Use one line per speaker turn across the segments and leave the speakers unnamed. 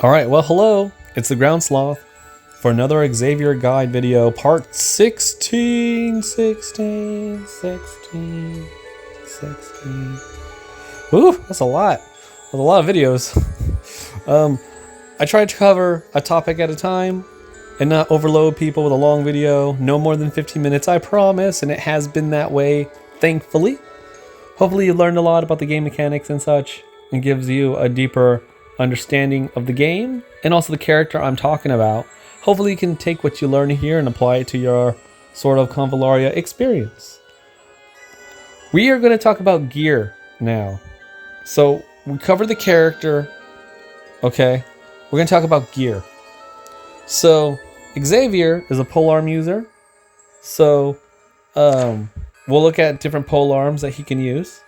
Alright, well hello, it's the Ground Sloth for another Xavier guide video, part 16. Ooh, that's a lot. That's a lot of videos. I tried to cover a topic at a time and not overload people with a long video. No more than 15 minutes, I promise, and it has been that way, thankfully. Hopefully you learned a lot about the game mechanics and such, and gives you a deeper understanding of the game and also the character I'm talking about. Hopefully you can take what you learn here and apply it to your sort of Convallaria experience. We are going to talk about gear now. So we covered the character, okay? We're going to talk about gear. So Xavier is a polearm user. So we'll look at different polearms that he can use.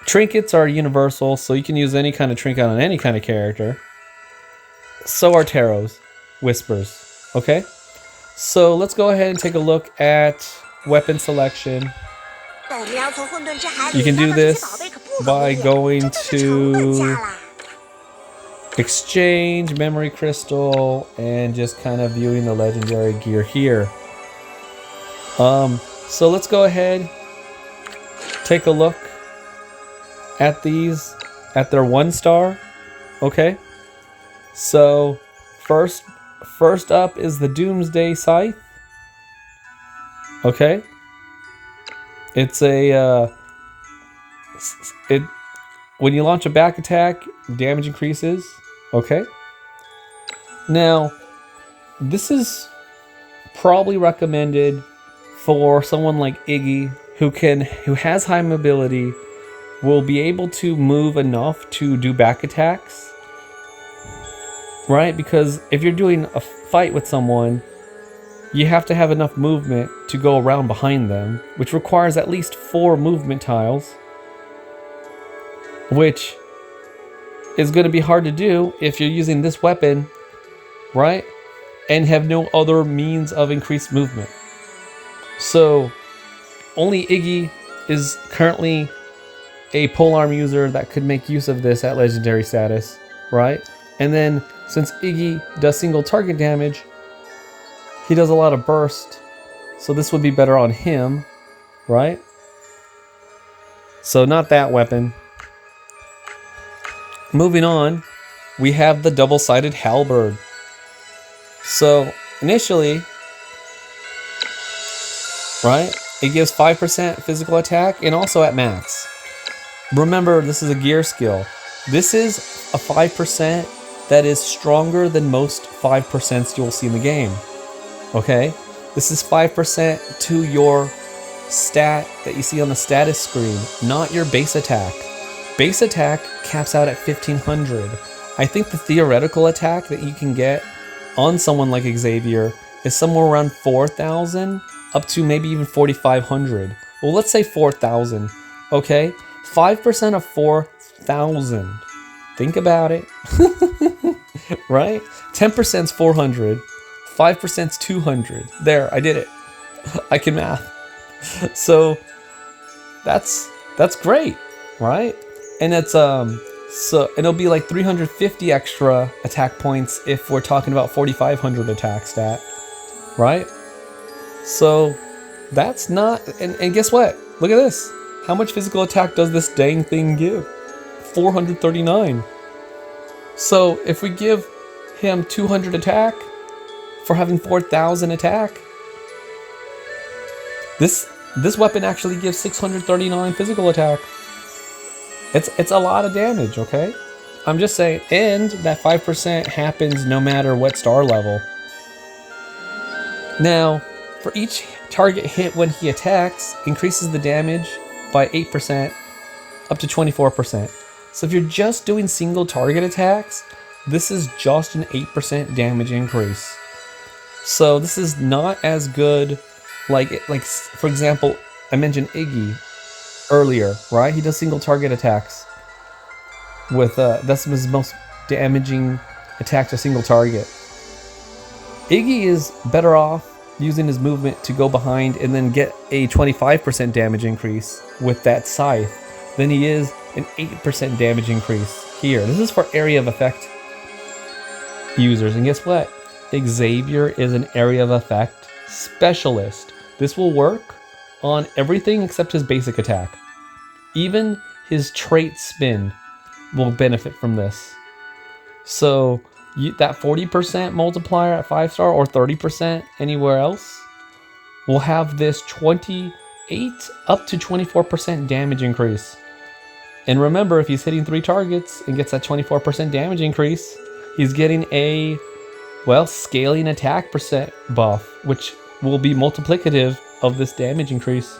Trinkets are universal, so you can use any kind of trinket on any kind of character. So are tarots, whispers, okay? So let's go ahead and take a look at weapon selection. You can do this by going to exchange, memory crystal, and just kind of viewing the legendary gear here. So let's go ahead, take a look at these, at their 1-star, okay? So first up is the Doomsday Scythe, okay? It's a when you launch a back attack, damage increases, okay? Now, this is probably recommended for someone like Iggy who has high mobility, will be able to move enough to do back attacks, right? Because if you're doing a fight with someone, you have to have enough movement to go around behind them, which requires at least 4 movement tiles, which is going to be hard to do if you're using this weapon, right? And have no other means of increased movement. So only Iggy is currently a polearm user that could make use of this at legendary status, right? And then since Iggy does single target damage, he does a lot of burst, so this would be better on him, right? So not that weapon. Moving on, we have the double-sided halberd. So initially, right, it gives 5% physical attack and also at max. Remember, this is a gear skill. This is a 5% that is stronger than most 5% you'll see in the game. Okay? This is 5% to your stat that you see on the status screen, not your base attack. Base attack caps out at 1500. I think the theoretical attack that you can get on someone like Xavier is somewhere around 4000 up to maybe even 4500. Well, let's say 4000. Okay? 5% of 4,000. Think about it. Right? 10% is 400. 5% is 200. There, I did it. I can math. So that's great, right? And it's so it'll be like 350 extra attack points if we're talking about 4,500 attack stat, right? So that's not, and guess what? Look at this. How much physical attack does this dang thing give? 439. So if we give him 200 attack for having 4,000 attack, this weapon actually gives 639 physical attack. It's a lot of damage, okay? I'm just saying, and that 5% happens no matter what star level. Now, for each target hit when he attacks, increases the damage by 8% up to 24%. So if you're just doing single target attacks, this is just an 8% damage increase. So this is not as good, like for example, I mentioned Iggy earlier, right? He does single target attacks with that's his most damaging attack to single target. Iggy is better off using his movement to go behind and then get a 25% damage increase with that scythe than he is an 8% damage increase here. This is for area of effect users. And guess what? Xavier is an area of effect specialist. This will work on everything except his basic attack. Even his trait spin will benefit from this. So that 40% multiplier at 5-star or 30% anywhere else will have this 28 up to 24% damage increase. And remember, if he's hitting 3 targets and gets that 24% damage increase, he's getting a, well, scaling attack percent buff, which will be multiplicative of this damage increase.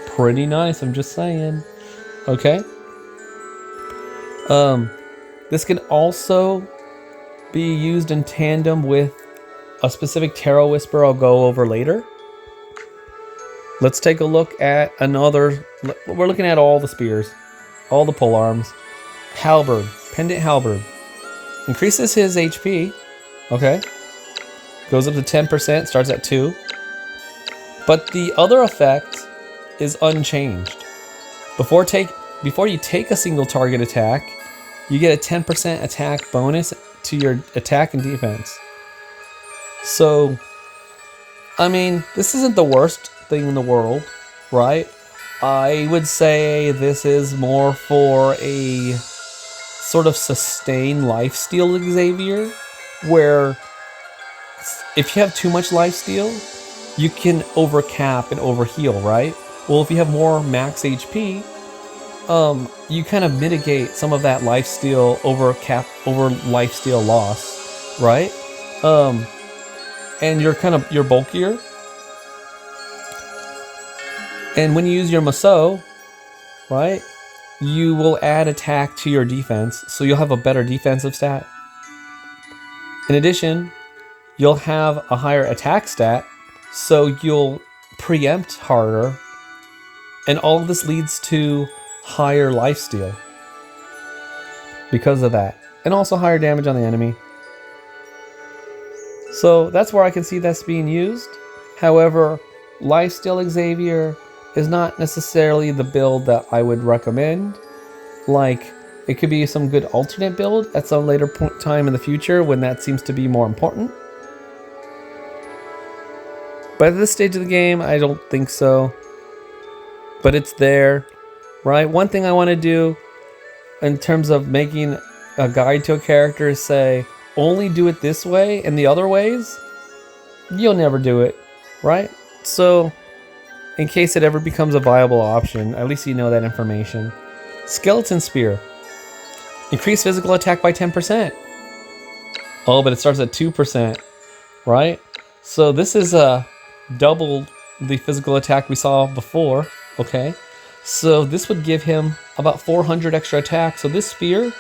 Pretty nice, I'm just saying. Okay. This can also be used in tandem with a specific Tarot Whisper I'll go over later. Let's take a look at another. We're looking at all the spears, all the pole arms. Halberd, Pendant Halberd. Increases his HP. Okay. Goes up to 10%, starts at 2. But the other effect is unchanged. Before you take a single target attack, you get a 10% attack bonus to your attack and defense. So, I mean, this isn't the worst thing in the world, right? I would say this is more for a sort of sustained lifesteal Xavier, where if you have too much lifesteal, you can overcap and overheal, right? Well, if you have more max HP, you kind of mitigate some of that lifesteal over lifesteal loss, right? And you're bulkier. And when you use your Maso, right, you will add attack to your defense, so you'll have a better defensive stat. In addition, you'll have a higher attack stat, so you'll preempt harder, and all of this leads to higher lifesteal because of that, and also higher damage on the enemy. So that's where I can see this being used. However, lifesteal Xavier is not necessarily the build that I would recommend. Like, it could be some good alternate build at some later point time in the future when that seems to be more important. But at this stage of the game, I don't think so. But it's there, right? One thing I want to do in terms of making a guide to a character is say, only do it this way, and the other ways, you'll never do it, right? So, in case it ever becomes a viable option, at least you know that information. Skeleton Spear. Increase physical attack by 10%. Oh, but it starts at 2%, right? So this is double the physical attack we saw before, okay? So this would give him about 400 extra attack. So this spear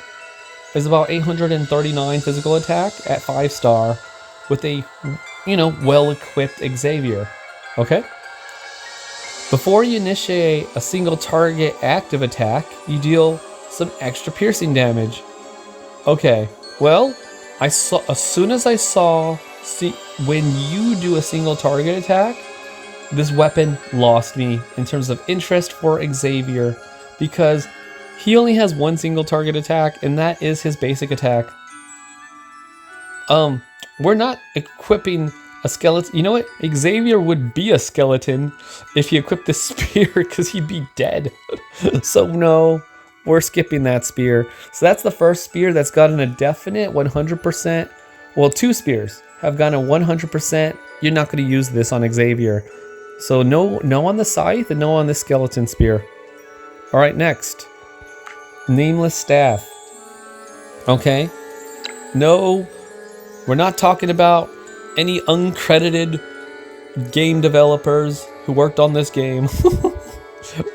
is about 839 physical attack at 5-star with a, well-equipped Xavier, okay? Before you initiate a single target active attack, you deal some extra piercing damage. Okay, well, as soon as I saw, when you do a single target attack, this weapon lost me in terms of interest for Xavier, because he only has one single target attack, and that is his basic attack. We're not equipping a skeleton. You know what? Xavier would be a skeleton if he equipped this spear, because he'd be dead. So no, we're skipping that spear. So that's the first spear that's gotten a definite 100%. Well, 2 spears have gotten a 100%. You're not going to use this on Xavier. So no on the scythe and no on the skeleton spear. All right, next. Nameless Staff. Okay. No, we're not talking about any uncredited game developers who worked on this game.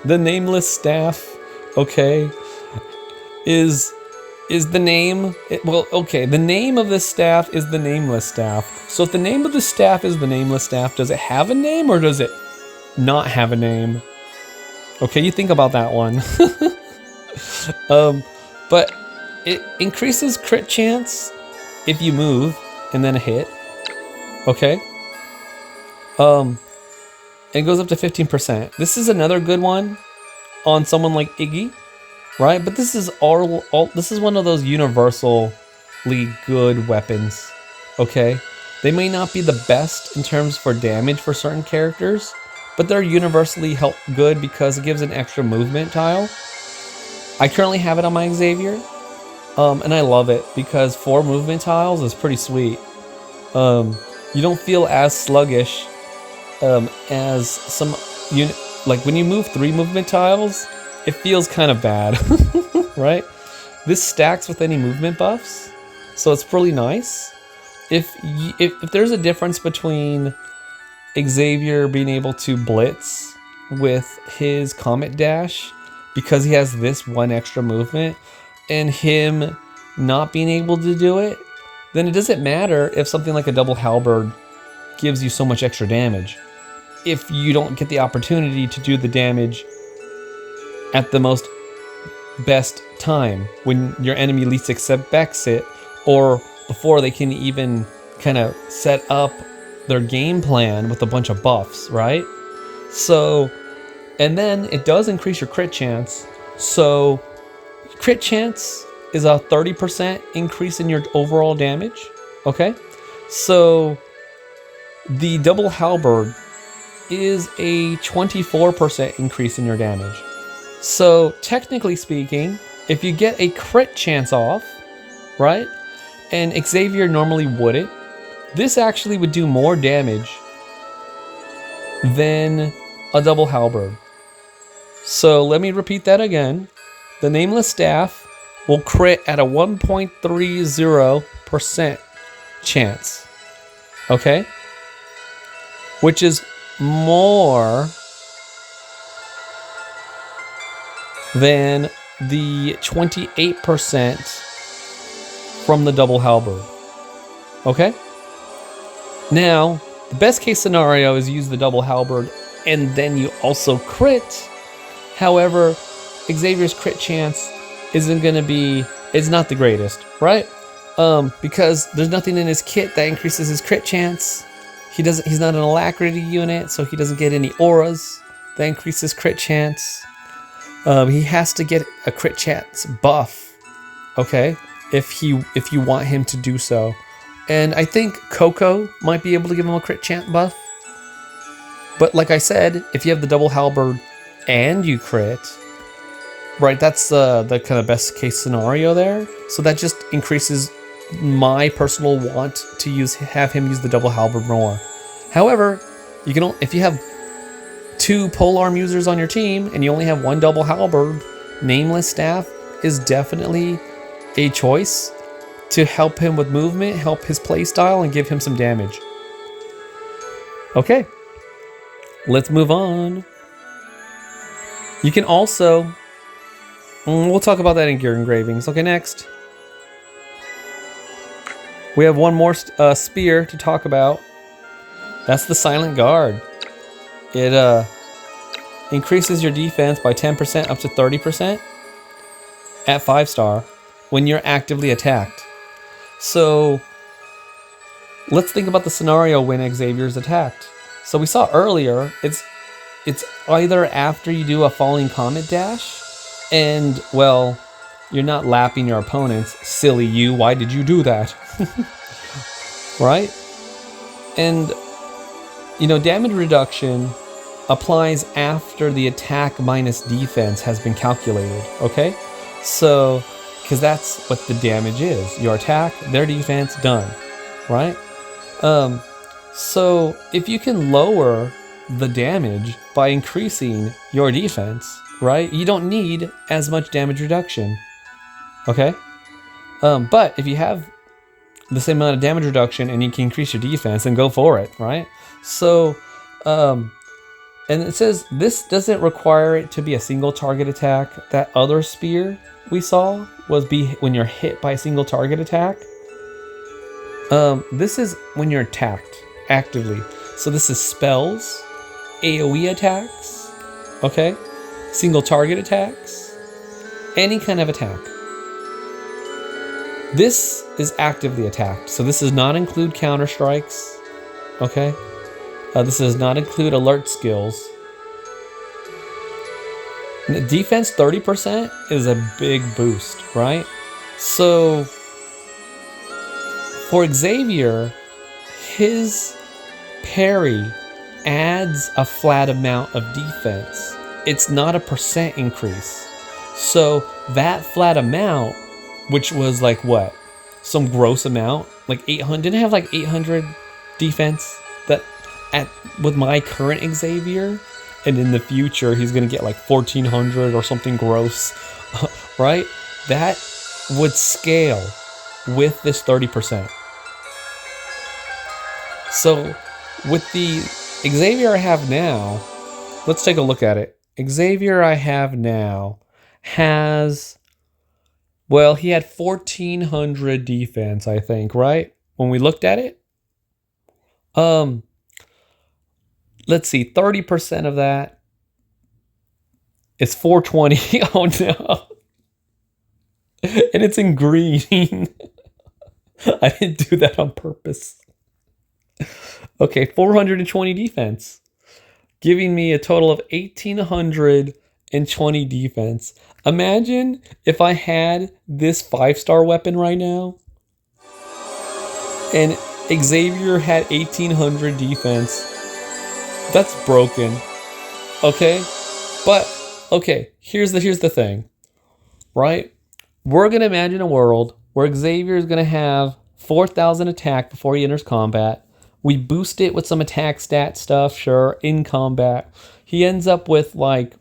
The Nameless Staff, okay, is the name. The name of this staff is the Nameless Staff. So if the name of the staff is the Nameless Staff, does it have a name or does it not have a name? Okay, you think about that one. But it increases crit chance if you move and then a hit. Okay. It goes up to 15%. This is another good one on someone like Iggy, right? But this is this is one of those universal good weapons, okay? They may not be the best in terms for damage for certain characters, but they're universally good because it gives an extra movement tile. I currently have it on my Xavier, and I love it because 4 movement tiles is pretty sweet. You don't feel as sluggish as some unit. Like when you move 3 movement tiles, it feels kind of bad, right? This stacks with any movement buffs, so it's really nice. If there's a difference between Xavier being able to blitz with his Comet Dash because he has this 1 extra movement and him not being able to do it, then it doesn't matter if something like a double halberd gives you so much extra damage. If you don't get the opportunity to do the damage at the most best time, when your enemy least expects it, or before they can even kind of set up their game plan with a bunch of buffs, right? So, and then it does increase your crit chance. So, crit chance is a 30% increase in your overall damage, okay? So, the double halberd is a 24% increase in your damage. So, technically speaking, if you get a crit chance off, right? And Xavier normally wouldn't, this actually would do more damage than a double halberd. So let me repeat that again. The Nameless Staff will crit at a 1.30% chance. Okay? Which is more than the 28% from the double halberd. Okay? Now, the best case scenario is use the double halberd and then you also crit. However, Xavier's crit chance isn't going to be, it's not the greatest, right? Because there's nothing in his kit that increases his crit chance. He's not an alacrity unit, so he doesn't get any auras that increase his crit chance. He has to get a crit chance buff, okay? If you want him to do so. And I think Coco might be able to give him a crit chance buff. But like I said, if you have the double halberd and you crit, right, that's the kind of best case scenario there. So that just increases my personal want to have him use the double halberd more. However, you can if you have 2 polearm users on your team and you only have 1 double halberd, Nameless Staff is definitely a choice to help him with movement, help his playstyle, and give him some damage. Okay, let's move on. You can also, we'll talk about that in gear engravings. Okay, next. We have one more spear to talk about. That's the Silent Guard. It increases your defense by 10% up to 30% at 5-star when you're actively attacked. So let's think about the scenario when Xavier's attacked. So we saw earlier, it's either after you do a falling comet dash, and well, you're not lapping your opponents. Silly you, why did you do that? Right? And you know, damage reduction applies after the attack minus defense has been calculated, okay? So, because that's what the damage is. Your attack, their defense, done, right? So if you can lower the damage by increasing your defense, right? You don't need as much damage reduction, okay? But if you have the same amount of damage reduction and you can increase your defense, then go for it, right? So, and it says this doesn't require it to be a single target attack. That other spear we saw was when you're hit by a single target attack. This is when you're attacked actively. So this is spells, AoE attacks, okay? Single target attacks, any kind of attack. This is actively attacked. So this does not include counter strikes, okay? This does not include alert skills. Defense 30% is a big boost, right? So For Xavier, his parry adds a flat amount of defense. It's not a percent increase. So that flat amount, which was like what? Some gross amount? Like 800? Didn't it have like 800 defense? That with my current Xavier? And in the future, he's going to get like 1400 or something gross, right? That would scale with this 30%. So with the Xavier I have now, let's take a look at it. Xavier I have now has, well, he had 1400 defense, I think, right? When we looked at it. Let's see, 30% of that is 420. Oh no. And it's in green. I didn't do that on purpose. Okay, 420 defense, giving me a total of 1820 defense. Imagine if I had this 5-star weapon right now, and Xavier had 1800 defense. That's broken. Okay? But, okay, here's the thing. Right? We're going to imagine a world where Xavier is going to have 4000 attack before he enters combat. We boost it with some attack stat stuff, sure, in combat. He ends up with like,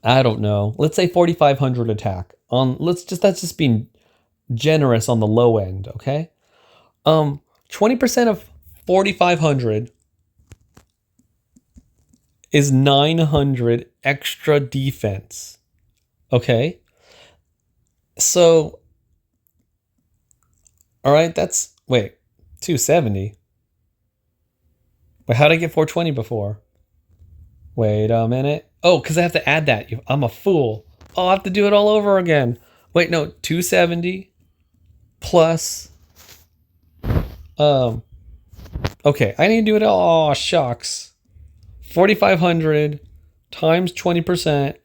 I don't know, let's say 4500 attack. That's just being generous on the low end, okay? 20% of 4500 is 900 extra defense. Okay? So, all right, that's, wait, 270. Wait, how did I get 420 before? Wait a minute. Oh, because I have to add that. I'm a fool. Oh, I'll have to do it all over again. Wait, no, 270 plus, okay, I need to do it all. Oh, shucks. 4500 times 20%,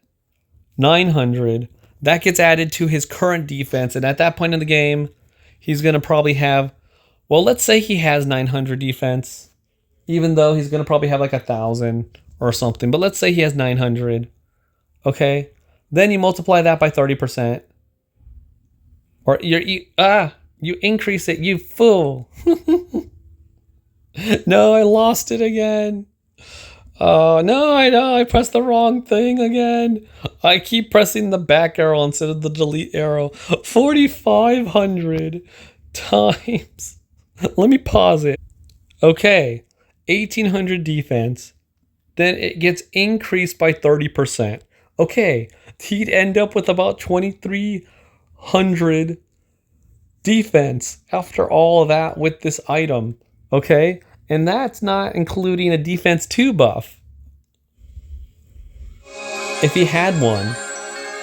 900. That gets added to his current defense. And at that point in the game, he's going to probably have, well, let's say he has 900 defense, even though he's going to probably have like 1000 or something. But let's say he has 900. Okay. Then you multiply that by 30%. Or you increase it, you fool. No, I lost it again. Oh, no, I know. I pressed the wrong thing again. I keep pressing the back arrow instead of the delete arrow. 4,500 times. Let me pause it. Okay. 1,800 defense. Then it gets increased by 30%. Okay. He'd end up with about 2,300 defense after all of that with this item. Okay. And that's not including a defense 2 buff, if he had one.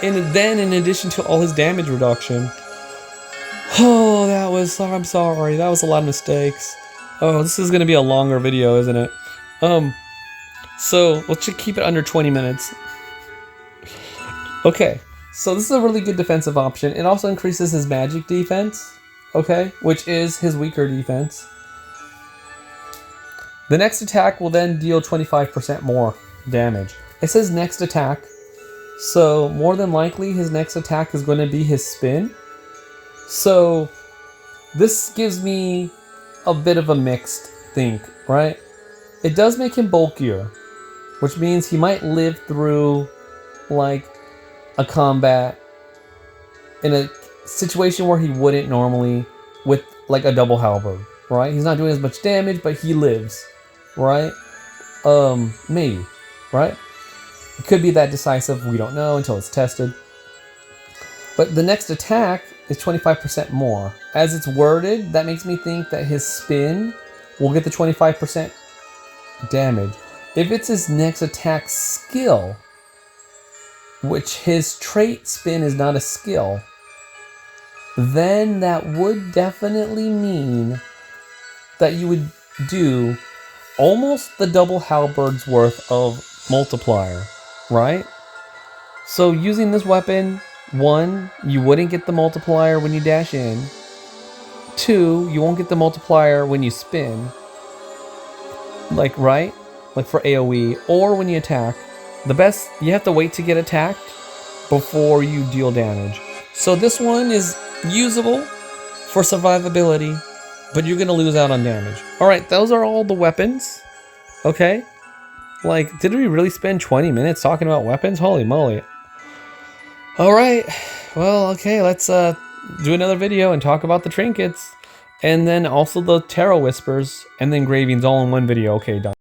And then in addition to all his damage reduction. Oh, I'm sorry. That was a lot of mistakes. Oh, this is going to be a longer video, isn't it? So let's just keep it under 20 minutes. Okay. So this is a really good defensive option. It also increases his magic defense. Okay. Which is his weaker defense. The next attack will then deal 25% more damage. It says next attack, so more than likely his next attack is going to be his spin. So this gives me a bit of a mixed think, right? It does make him bulkier, which means he might live through like a combat in a situation where he wouldn't normally with like a double halberd, right? He's not doing as much damage, but he lives. Right? Maybe. Right? It could be that decisive. We don't know until it's tested. But the next attack is 25% more. As it's worded, that makes me think that his spin will get the 25% damage. If it's his next attack skill, which his trait spin is not a skill, then that would definitely mean that you would do almost the double halberd's worth of multiplier, right? So using this weapon, 1, you wouldn't get the multiplier when you dash in. 2, you won't get the multiplier when you spin. Like, right? Like for AoE, or when you attack. The best, you have to wait to get attacked before you deal damage. So this one is usable for survivability, but you're gonna lose out on damage. Alright, those are all the weapons. Okay? Like, did we really spend 20 minutes talking about weapons? Holy moly. Alright, well, okay, let's do another video and talk about the trinkets. And then also the Tarot Whispers and the engravings all in one video. Okay, done.